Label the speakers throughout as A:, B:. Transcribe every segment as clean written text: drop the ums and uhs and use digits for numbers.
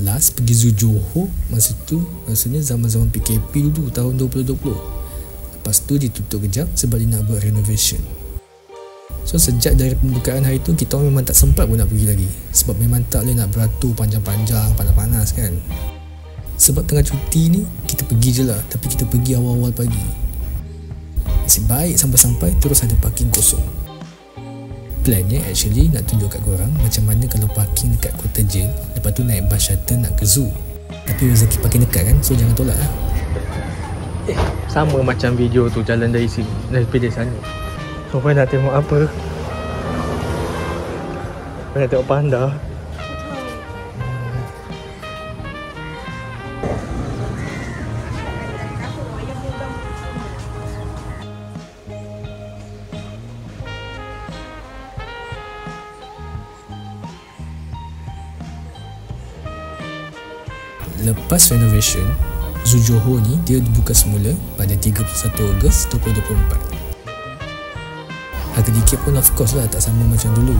A: Last pergi Zoo Johor masa tu rasanya zaman-zaman PKP dulu tahun 2020. Lepas tu ditutup kejap sebab dia nak buat renovation. So sejak dari pembukaan hari tu kita memang tak sempat pun nak pergi lagi, sebab memang tak boleh nak beratur panjang-panjang, panas-panas kan. Sebab tengah cuti ni kita pergi je lah, tapi kita pergi awal-awal pagi. Nasib baik sampai-sampai terus ada parking kosong. Plannya actually nak tunjuk kat korang macam mana kalau parking dekat Kota Jail, lepas tu naik bus shuttle nak ke zoo. Tapi rezeki parking dekat kan, so jangan tolak lah.
B: Sama macam video tu, jalan dari sini, dari sana. So kau nak tengok apa? Kau nak tengok panda?
A: Lepas renovation, Zoo Johor ni dia dibuka semula pada 31 Ogos 2024. Harga tiket pun of course lah tak sama macam dulu.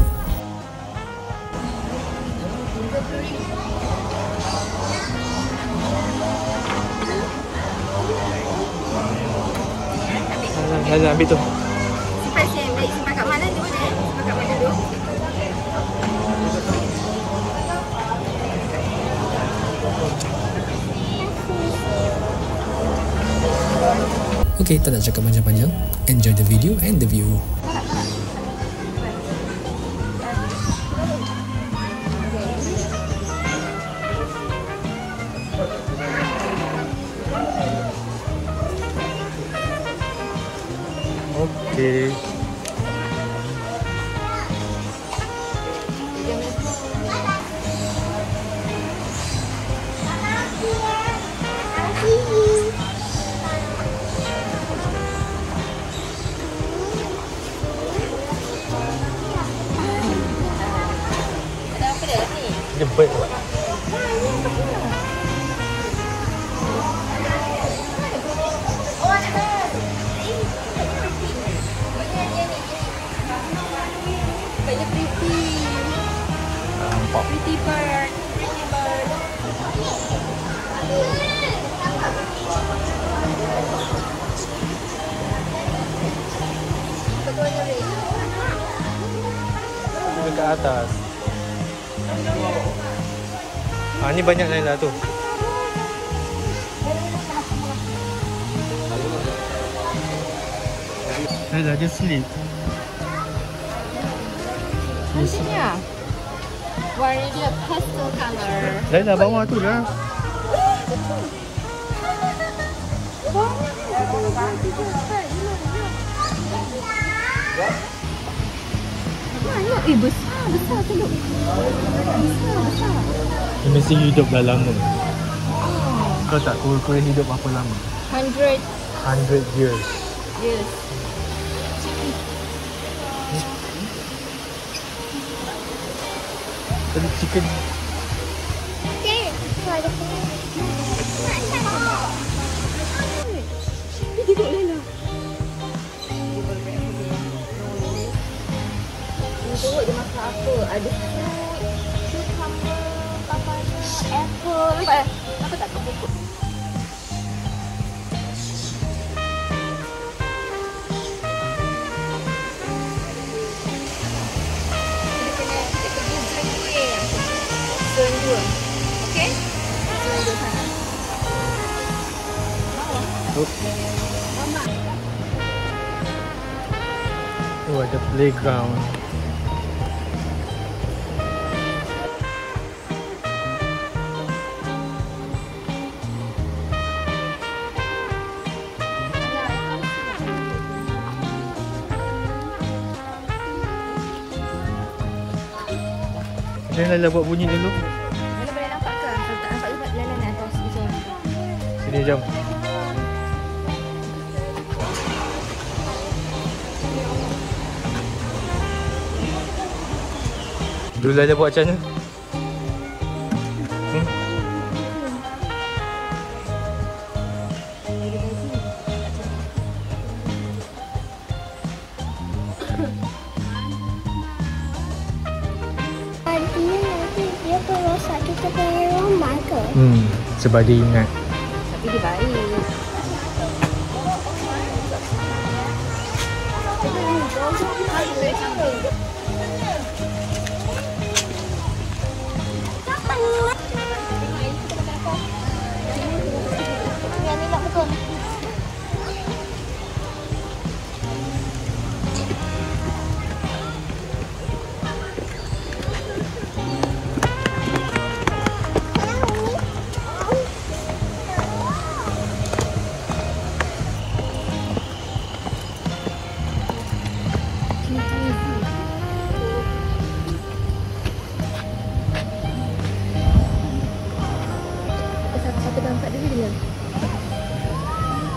B: Ambil tu.
C: Simpan kat mana tu? Simpan kat mana tu?
A: Okay, tak nak cakap panjang-panjang. Enjoy the video and the view.
B: Okay. Jemput.
C: Pretty bird.
B: Dekat atas. Ni banyak lain lah tu. Dah dia sleep.
C: Cantiknya. Warna dia pastel color.
B: Lain lah bawah tu dah.
C: Besar tu look. Besar.
B: Dia mesti hidup dah lama. Kau tak kura-kura hidup berapa lama?
C: 100
B: years.
C: Yes.
B: Tadi chicken.
C: Okay. Tengok Lela. Tengok dia makan apa. Ada fruit, cucumber, apple. Apa tak tahu pokok. Okay? Mama.
B: Oh, ada playground. Dia Lala buat bunyi dulu.
C: Lala boleh nampak ke? Kalau tak nampak Lala nak atas macam.
B: Sini jom. Dulu Lala buat macam mana?
D: Nanti dia kalau sakit
C: kita punya rumah ke?
B: Sebab dia ingat.
C: Tapi dia baik.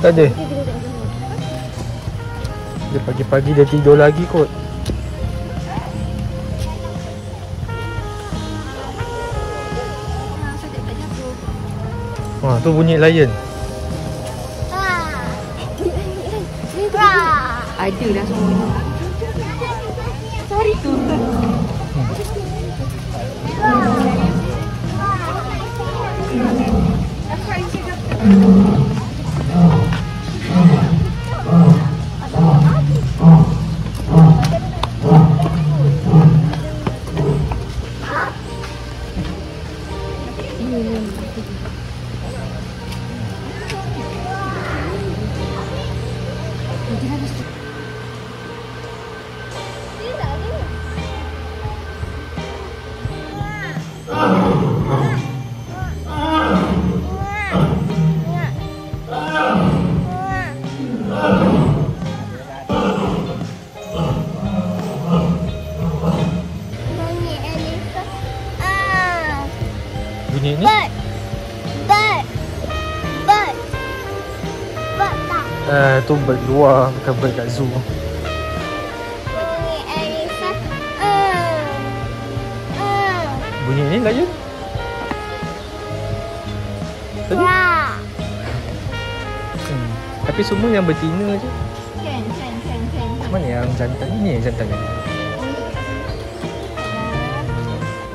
B: Tak ada. Dia pagi-pagi dia tidur lagi kot. Wah, tu bunyi lion.
C: Ada lah semua. Sorry tu.
B: Bunyi ni?
C: Bird tak?
B: Tu bird luar, bukan bird kat zoo.
C: Bunyi elephant.
B: Bunyi ni lion? Tadi? Tapi semua yang betina je.
C: Kan.
B: Mana yang jantan? Ini yang jantan ni.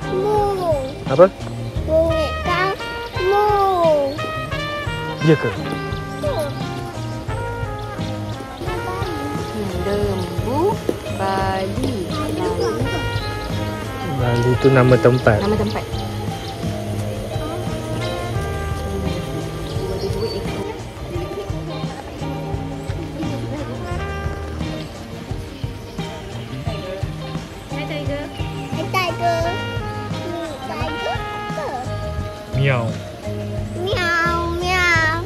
C: Mu.
B: Apa?
C: Bunyi kamu.
B: Ya ke?
C: Lembu, Bali.
B: Bali tu nama tempat.
C: Nama tempat.
B: Miau.
C: Miau, miau.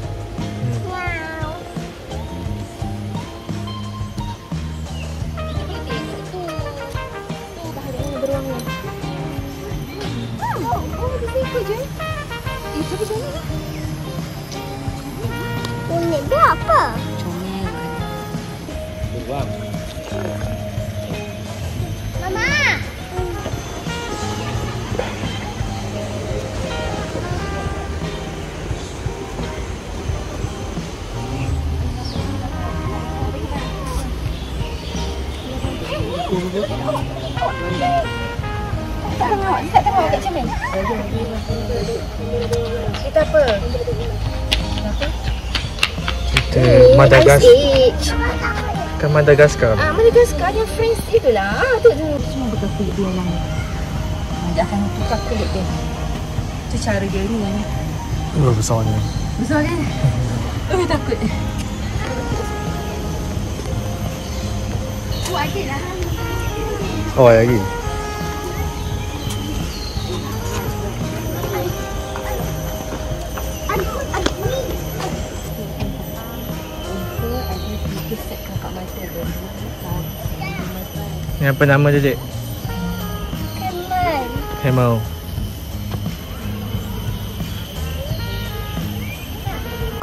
C: Unik dia apa? Comel. Mama. Tak tengok kat cermin. Kita apa?
B: Kita Madagaskar. Kan Madagaskar.
C: Madagaskar yang French itulah. Tu semua betul kulit dia yang dia akan tukar kulit dia. Itu cara dia ni.
B: Besarnya.
C: Besar kan? Takut. Ada lah.
B: Oh, lagi. Ni apa nama dia, Dek?
C: Camel.
B: Camel.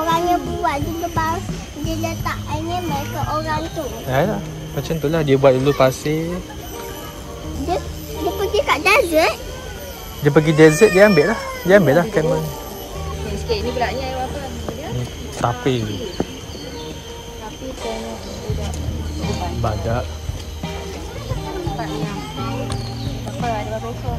C: Orang yang buat dia lepas dia letak animal ke orang tu.
B: Ya, macam tu lah. Dia buat dulu pasir.
C: Dia pergi kat desert.
B: Dia pergi desert, dia ambil lah. Dia ambil lah camel.
C: Sikit ni pula ni apa dia?
B: Sapi.
C: Tapi tengok
B: Badak.
C: apa ada berapa ekor?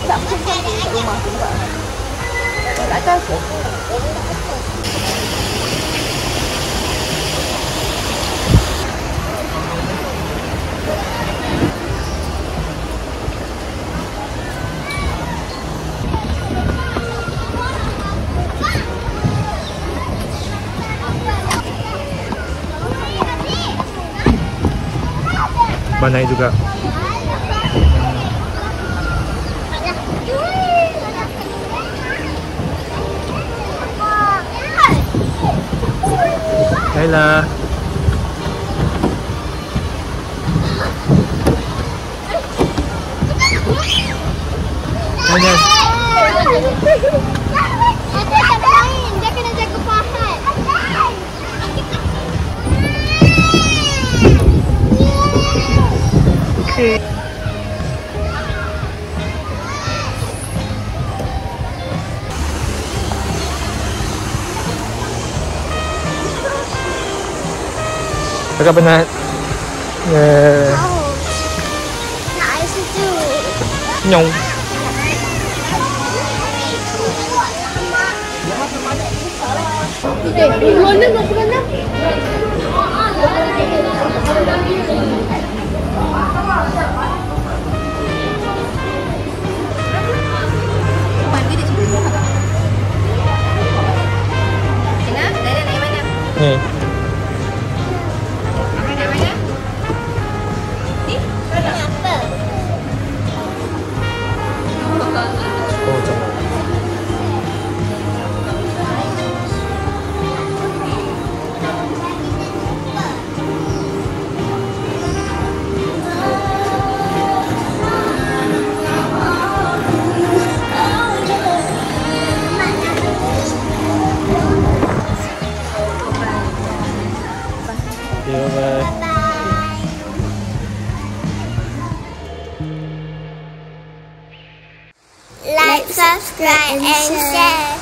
C: masak macam tu kat rumah tu juga. Kat atas tu.
B: Banai juga. Baiklah. Banyak.
D: Dia tak main. Dia kena jaga pahat.
B: Okay. Kakak penat.
D: Nak air sejuk.
B: Nyong.
D: Mana nak pegang?
B: Ni. Oh, jangan. Okay, bye-bye.
D: Like, subscribe, and share.